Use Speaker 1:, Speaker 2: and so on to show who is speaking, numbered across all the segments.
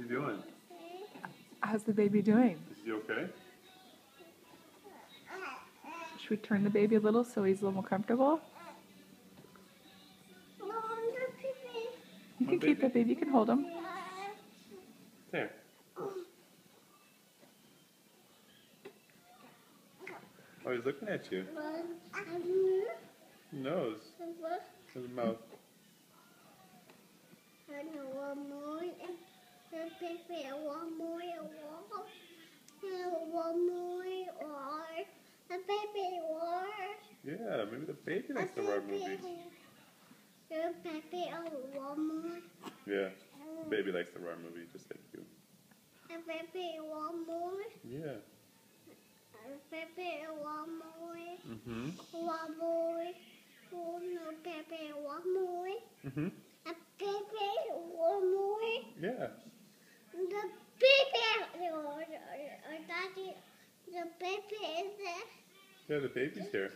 Speaker 1: he doing?
Speaker 2: How's the baby doing?
Speaker 1: Is he okay?
Speaker 2: Should we turn the baby a little so he's a little more comfortable? You can keep the baby. You can hold him.
Speaker 1: There. Oh, he's looking at you. Nose. His mouth. Yeah, maybe the baby likes the horror movies. Yeah, baby likes the horror movie just like you. Yeah. Mhm. Mhm. Yeah. Yeah, the baby's here.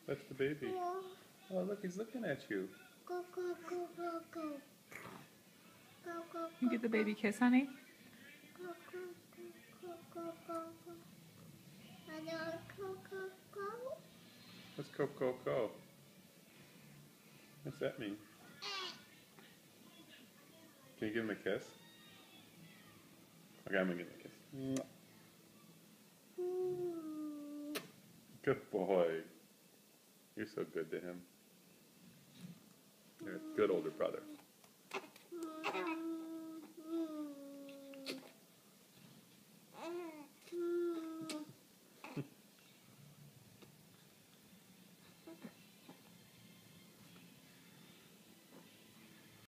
Speaker 1: That's the baby. Oh, look, he's looking at you.
Speaker 2: You get the baby kiss, honey?
Speaker 1: What's go? What's that mean? Can you give him a kiss? Okay, I'm gonna give him a kiss. Good boy. You're so good to him. You're a good older brother.